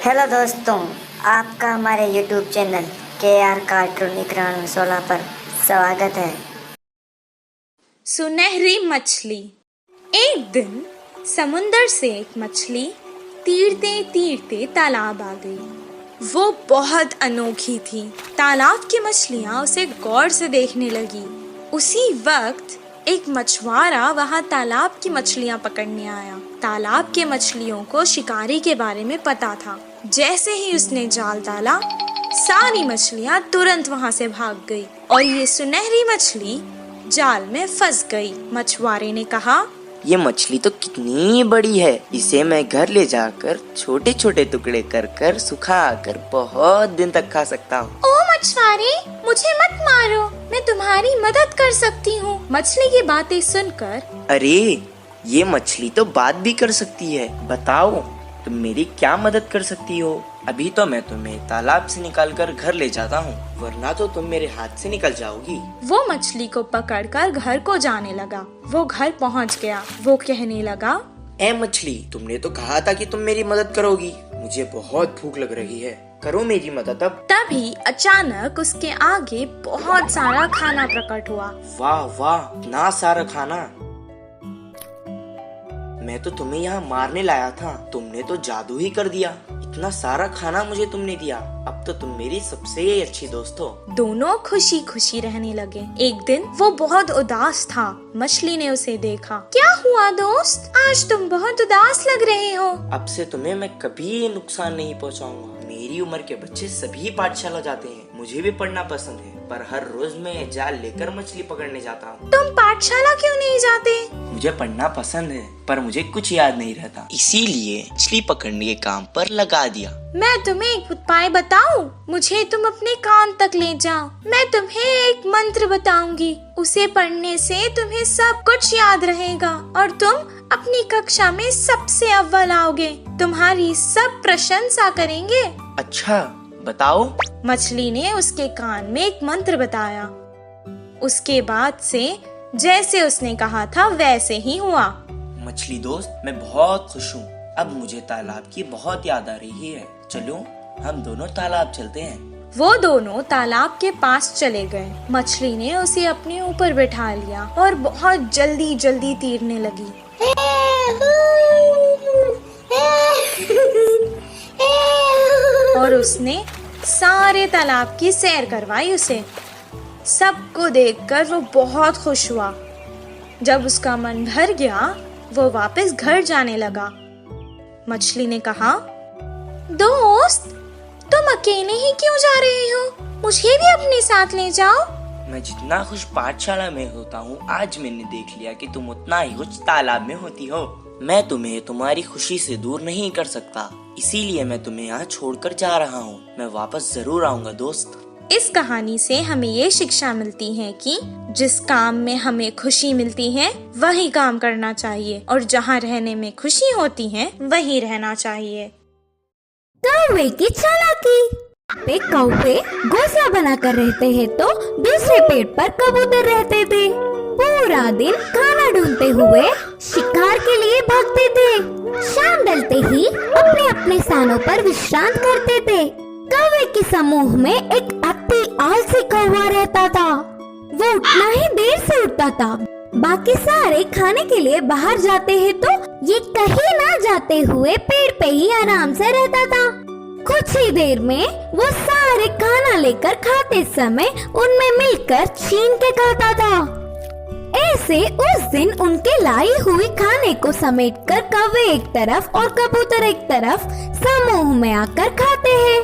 Hello दोस्तों, आपका हमारे YouTube चैनल KR कार्टून 16 पर स्वागत है। सुनहरी मछली। एक दिन समुंदर से एक मछली तीरते तीरते तालाब आ गई। वो बहुत अनोखी थी। तालाब की मछलियाँ उसे गौर से देखने लगी। उसी वक्त एक मछुआरा वहाँ तालाब की मछलियाँ पकड़ने आया। तालाब के मछलियों को शिकारी के बारे में पता था। जैसे ही उसने जाल डाला, सारी मछलियाँ तुरंत वहाँ से भाग गई और ये सुनहरी मछली जाल में फंस गई। मछुआरे ने कहा, ये मछली तो कितनी बड़ी है, इसे मैं घर ले जाकर छोटे छोटे टुकड़े कर कर सुखा कर बहुत दिन तक खा सकता हूँ। ओ मछुआरे, मुझे मत मारो, मैं तुम्हारी मदद कर सकती हूँ। मछली की बातें सुनकर, अरे ये मछली तो बात भी कर सकती है, बताओ तुम मेरी क्या मदद कर सकती हो? अभी तो मैं तुम्हें तालाब से निकालकर घर ले जाता हूँ, वरना तो तुम मेरे हाथ से निकल जाओगी। वो मछली को पकड़कर घर को जाने लगा। वो घर पहुँच गया। वो कहने लगा, ए मछली, तुमने तो कहा था कि तुम मेरी मदद करोगी। मुझे बहुत भूख लग रही है, करो मेरी मदद अब। तभी अचानक उसके आगे बहुत सारा खाना प्रकट हुआ। वाह वाह, इतना सारा खाना! मैं तो तुम्हें यहाँ मारने लाया था, तुमने तो जादू ही कर दिया। इतना सारा खाना मुझे तुमने दिया, अब तो तुम मेरी सबसे अच्छी दोस्त हो। दोनों खुशी खुशी रहने लगे। एक दिन वो बहुत उदास था। मछली ने उसे देखा। क्या हुआ दोस्त, आज तुम बहुत उदास लग रहे हो। अब से तुम्हें मैं कभी नुकसान नहीं पहुँचाऊंगा। मेरी उम्र के बच्चे सभी पाठशाला जाते हैं, मुझे भी पढ़ना पसंद है, पर हर रोज मैं जाल लेकर मछली पकड़ने जाता हूँ। तुम पाठशाला क्यों नहीं जाते? मुझे पढ़ना पसंद है, पर मुझे कुछ याद नहीं रहता, इसीलिए मछली पकड़ने के काम पर लगा दिया। मैं तुम्हें एक उपाय बताऊं? मुझे तुम अपने कान तक ले जाओ। मैं तुम्हें एक मंत्र बताऊंगी, उसे पढ़ने से तुम्हें सब कुछ याद रहेगा और तुम अपनी कक्षा में सबसे अव्वल आओगे। तुम्हारी सब प्रशंसा करेंगे। अच्छा बताओ। मछली ने उसके कान में एक मंत्र बताया। उसके बाद से जैसे उसने कहा था वैसे ही हुआ। मछली दोस्त, मैं बहुत खुश हूँ। अब मुझे तालाब की बहुत याद आ रही है। चलो हम दोनों तालाब चलते हैं। वो दोनों तालाब के पास चले गए। मछली ने उसे अपने ऊपर बैठा लिया और बहुत जल्दी जल्दी तैरने लगी। और उसने सारे तालाब की सैर करवाई उसे। सबको देखकर वो बहुत खुश हुआ। जब उसका मन भर गया, वो वापस घर जाने लगा। मछली ने कहा, दोस्त, तुम अकेले ही क्यों जा रहे हो? मुझे भी अपने साथ ले जाओ। मैं जितना खुश पाठशाला में होता हूँ, आज मैंने देख लिया कि तुम उतना ही खुश तालाब में होती हो। मैं तुम्हें तुम्हारी खुशी से दूर नहीं कर सकता, इसीलिए मैं तुम्हें यहाँ छोड़कर जा रहा हूँ। मैं वापस जरूर आऊँगा दोस्त। इस कहानी से हमें ये शिक्षा मिलती है कि जिस काम में हमें खुशी मिलती है वही काम करना चाहिए और जहाँ रहने में खुशी होती है वही रहना चाहिए। कौवे की चालाकी। एक कौवे घोंसला बनाकर रहते हैं तो दूसरे पेड़ पर कबूतर रहते थे। पूरा दिन खाना ढूंढते हुए शिकार के लिए भागते थे। शाम ढलते ही अपने अपने स्थानों पर विश्राम करते थे। कौवे के समूह में एक अति आलसी कौवा रहता था। वो उठना ही देर से उठता था। बाकी सारे खाने के लिए बाहर जाते हैं तो ये कहीं ना जाते हुए पेड़ पे ही आराम से रहता था। कुछ ही देर में वो सारे खाना लेकर खाते समय उनमें मिलकर छीन के खाता था। ऐसे उस दिन उनके लाई हुई खाने को समेटकर कौवे एक तरफ और कबूतर एक तरफ समूह में आकर खाते हैं।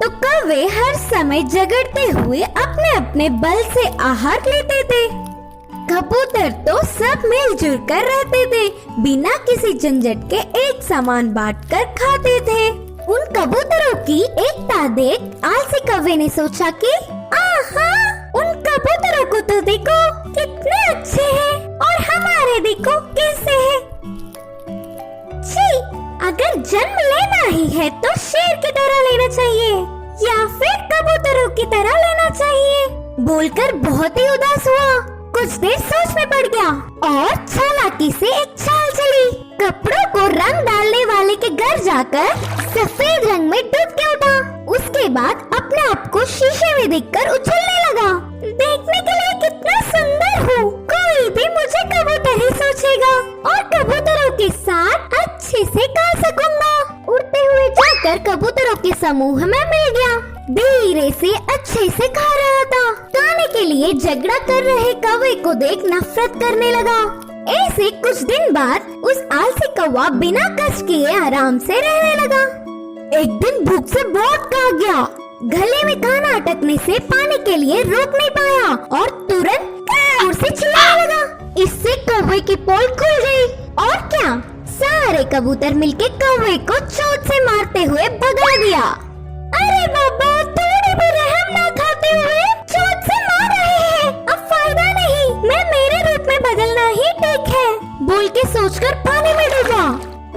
तो कौवे हर समय झगड़ते हुए अपने अपने बल से आहार लेते थे। कबूतर तो सब मिलजुल कर रहते थे, बिना किसी झंझट के एक सामान बांटकर खाते थे। उन कबूतरों की एकता देख आलसी कौवे ने सोचा कि आहा, उन कबूतरों को तो देखो कितने अच्छे हैं और हमारे देखो कैसे हैं। छी, अगर जन्म लेना ही है तो शेर की तरह लेना चाहिए या फिर कबूतरों की तरह लेना चाहिए। बोलकर बहुत ही उदास हुआ। कुछ देर सोच में पड़ गया और चालाकी से एक चाल चली। कपड़ों को रंग डालने वाले के घर जाकर सफेद रंग में डूब के उठा। उसके बाद अपने आप को शीशे में देखकर उछलने लगा। देखने के लिए कितना सुंदर हूँ, कोई भी मुझे कबूतर ही सोचेगा और कबूतरों के साथ अच्छे से गा सकूंगा। उड़ते हुए जाकर कबूतरों के समूह में मिल गया। धीरे से अच्छे से खा रहा था। खाने के लिए झगड़ा कर रहे कौवे को देख नफरत करने लगा। ऐसे कुछ दिन बाद उस आलसी कौवा बिना कष्ट किए आराम से रहने लगा। एक दिन भूख से बहुत खा गया। गले में खाना अटकने से पानी के लिए रोक नहीं पाया और तुरंत जोर से चिल्लाने लगा। इससे कौवे की पोल खुल गई और क्या, सारे कबूतर मिलके कौवे को चोट से मारते हुए भगा दिया। अरे बाबा, थोड़ी भी रहम ना खाते हुए चोट से मार रहे हैं। अब फायदा नहीं, मैं मेरे रूप में बदलना ही ठीक है, बोल के सोचकर पानी में डूबा।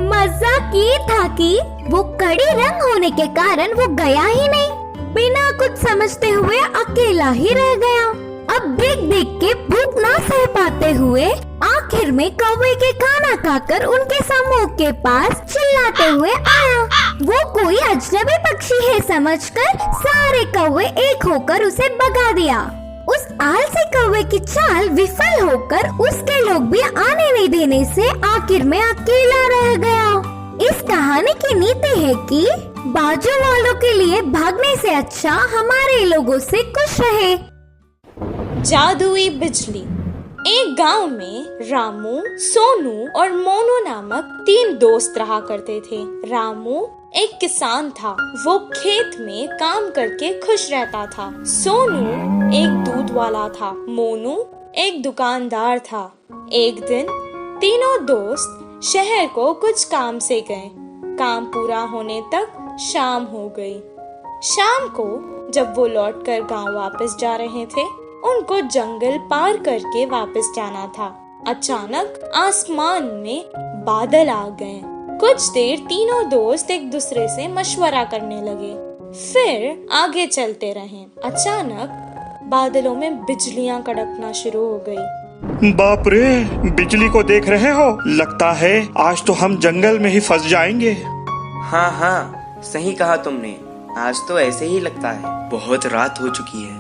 मजाक ये था कि वो कड़ी रंग होने के कारण वो गया ही नहीं। बिना कुछ समझते हुए अकेला ही रह गया। अब देख देख के भूख ना सह पाते हुए आखिर में कौवे के खाना खाकर उनके समूह के पास चिल्लाते हुए आया। वो कोई अजनबी पक्षी है समझकर सारे कौवे एक होकर उसे भगा दिया। उस आलसी कौवे की चाल विफल होकर उसके लोग भी आने नहीं देने से आखिर में अकेला रह गया। इस कहानी की नीति है कि बाजू वालों के लिए भागने से अच्छा हमारे लोगों से खुश रहे। जादुई बिजली। एक गांव में रामू, सोनू और मोनू नामक 3 दोस्त रहा करते थे। रामू एक किसान था। वो खेत में काम करके खुश रहता था। सोनू एक दूध वाला था। मोनू एक दुकानदार था। एक दिन तीनों दोस्त शहर को कुछ काम से गए। काम पूरा होने तक शाम हो गई। शाम को जब वो लौटकर गांव वापस जा रहे थे, उनको जंगल पार करके वापस जाना था। अचानक आसमान में बादल आ गए। कुछ देर तीनों दोस्त एक दूसरे से मशवरा करने लगे, फिर आगे चलते रहे। अचानक बादलों में बिजलियां कड़कना शुरू हो गई। बाप रे, बिजली को देख रहे हो? लगता है आज तो हम जंगल में ही फंस जाएंगे। हाँ हाँ, सही कहा तुमने। आज तो ऐसे ही लगता है। बहुत रात हो चुकी है,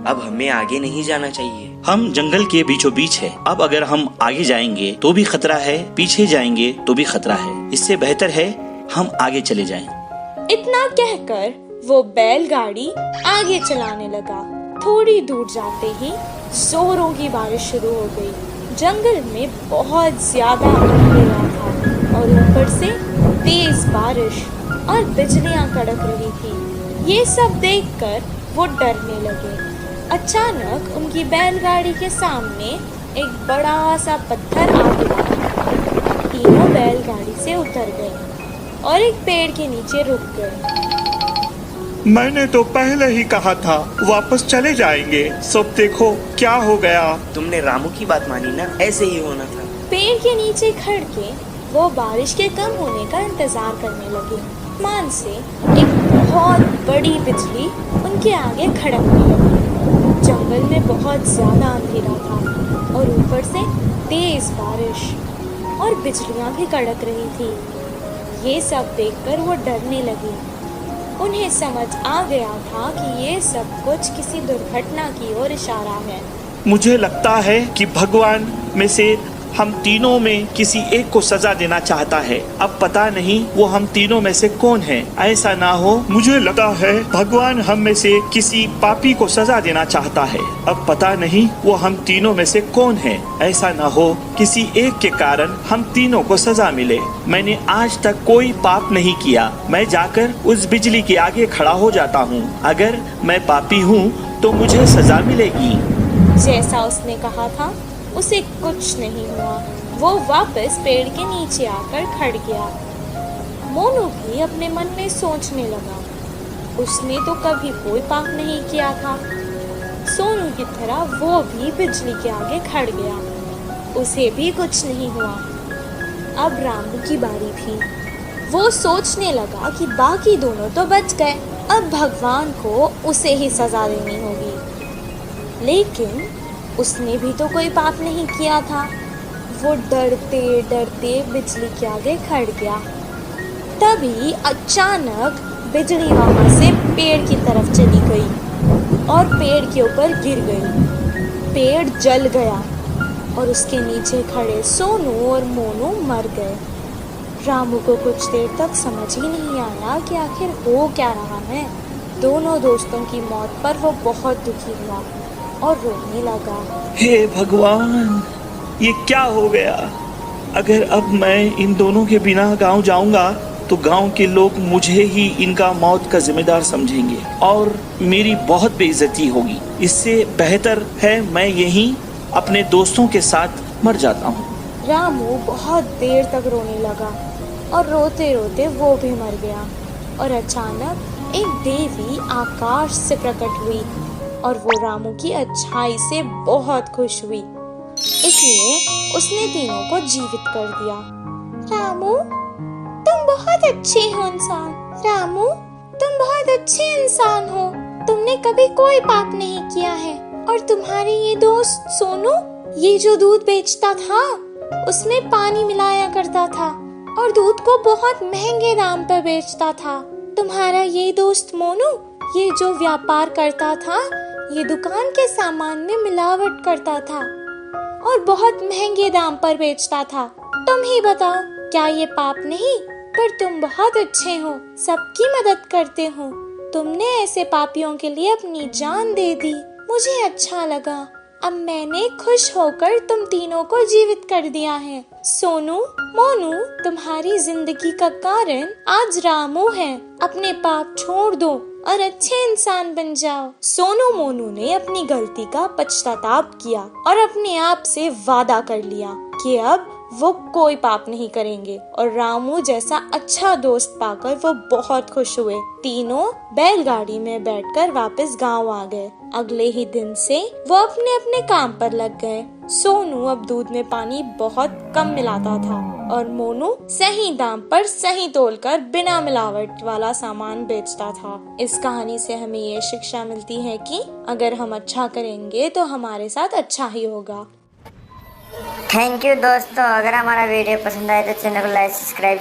अब हमें आगे नहीं जाना चाहिए। हम जंगल के बीचों बीच है। अब अगर हम आगे जाएंगे तो भी खतरा है, पीछे जाएंगे तो भी खतरा है। इससे बेहतर है हम आगे चले जाएं। इतना कहकर वो बैलगाड़ी आगे चलाने लगा। थोड़ी दूर जाते ही जोरों की बारिश शुरू हो गई। जंगल में बहुत ज्यादा अंधेरा था और ऊपर से तेज बारिश और बिजलियां कड़क रही थी। ये सब देखकर वो डरने लगे। अचानक उनकी बैलगाड़ी के सामने एक बड़ा सा पत्थर आ गिरा। तीनों बैलगाड़ी से उतर गए और एक पेड़ के नीचे रुक गए। मैंने तो पहले ही कहा था वापस चले जाएंगे। सब देखो क्या हो गया। तुमने रामू की बात मानी ना, ऐसे ही होना था। पेड़ के नीचे खड़ के वो बारिश के कम होने का इंतजार करने लगे। आसमान से एक बहुत बड़ी बिजली उनके आगे खड़कने लगी। जंगल में बहुत ज्यादा अंधेरा था और ऊपर से तेज बारिश और बिजलियां भी कड़क रही थी। ये सब देखकर वो डरने लगे। उन्हें समझ आ गया था कि ये सब कुछ किसी दुर्घटना की ओर इशारा है। मुझे लगता है कि भगवान में से हम तीनों में किसी एक को सजा देना चाहता है। अब पता नहीं वो हम तीनों में से कौन है। ऐसा ना हो, मुझे लगता है भगवान हम में से किसी पापी को सजा देना चाहता है। अब पता नहीं वो हम तीनों में से कौन है। ऐसा ना हो किसी एक के कारण हम तीनों को सजा मिले। मैंने आज तक कोई पाप नहीं किया। मैं जाकर उस बिजली के आगे खड़ा हो जाता हूँ। अगर मैं पापी हूँ तो मुझे सजा मिलेगी। जैसा उसने कहा था उसे कुछ नहीं हुआ। वो वापस पेड़ के नीचे आकर खड़ गया। मोनू भी अपने मन में सोचने लगा, उसने तो कभी कोई पाप नहीं किया था। सोनू की तरह वो भी बिजली के आगे खड़ गया, उसे भी कुछ नहीं हुआ। अब रामू की बारी थी। वो सोचने लगा कि बाकी दोनों तो बच गए, अब भगवान को उसे ही सजा देनी होगी। लेकिन उसने भी तो कोई पाप नहीं किया था। वो डरते डरते बिजली के आगे खड़ गया। तभी अचानक बिजली वहां से पेड़ की तरफ चली गई और पेड़ के ऊपर गिर गई। पेड़ जल गया और उसके नीचे खड़े सोनू और मोनू मर गए। रामू को कुछ देर तक समझ ही नहीं आया कि आखिर हो क्या रहा है। दोनों दोस्तों की मौत पर वो बहुत दुखी हुआ और रोने लगा। हे भगवान, ये क्या हो गया? अगर अब मैं इन दोनों के बिना गांव जाऊंगा तो गांव के लोग मुझे ही इनका मौत का जिम्मेदार समझेंगे और मेरी बहुत बेइज्जती होगी। इससे बेहतर है मैं यहीं अपने दोस्तों के साथ मर जाता हूँ। रामू बहुत देर तक रोने लगा और रोते रोते वो भी मर गया। और अचानक एक देवी आकाश से प्रकट हुई और वो रामू की अच्छाई से बहुत खुश हुई, इसलिए उसने तीनों को जीवित कर दिया। रामू, तुम बहुत अच्छे हो इंसान। रामू, तुम बहुत अच्छे इंसान हो। तुमने कभी कोई पाप नहीं किया है। और तुम्हारे ये दोस्त सोनू, ये जो दूध बेचता था उसमें पानी मिलाया करता था और दूध को बहुत महंगे दाम पर बेचता था। तुम्हारा ये दोस्त मोनू, ये जो व्यापार करता था, ये दुकान के सामान में मिलावट करता था और बहुत महंगे दाम पर बेचता था। तुम ही बताओ, क्या ये पाप नहीं? पर तुम बहुत अच्छे हो, सबकी मदद करते हो। तुमने ऐसे पापियों के लिए अपनी जान दे दी। मुझे अच्छा लगा। अब मैंने खुश होकर तुम तीनों को जीवित कर दिया है। सोनू, मोनू, तुम्हारी जिंदगी का कारण आज रामू है। अपने पाप छोड़ दो और अच्छे इंसान बन जाओ। सोनू मोनू ने अपनी गलती का पश्चाताप किया और अपने आप से वादा कर लिया कि अब वो कोई पाप नहीं करेंगे। और रामू जैसा अच्छा दोस्त पाकर वो बहुत खुश हुए। तीनों बैलगाड़ी में बैठकर वापस गांव आ गए। अगले ही दिन से वो अपने अपने काम पर लग गए। सोनू अब दूध में पानी बहुत कम मिलाता था और मोनू सही दाम पर सही तोलकर बिना मिलावट वाला सामान बेचता था। इस कहानी से हमें ये शिक्षा मिलती है कि अगर हम अच्छा करेंगे तो हमारे साथ अच्छा ही होगा। थैंक यू दोस्तों। अगर हमारा वीडियो पसंद आए तो चैनल को लाइक, सब्सक्राइब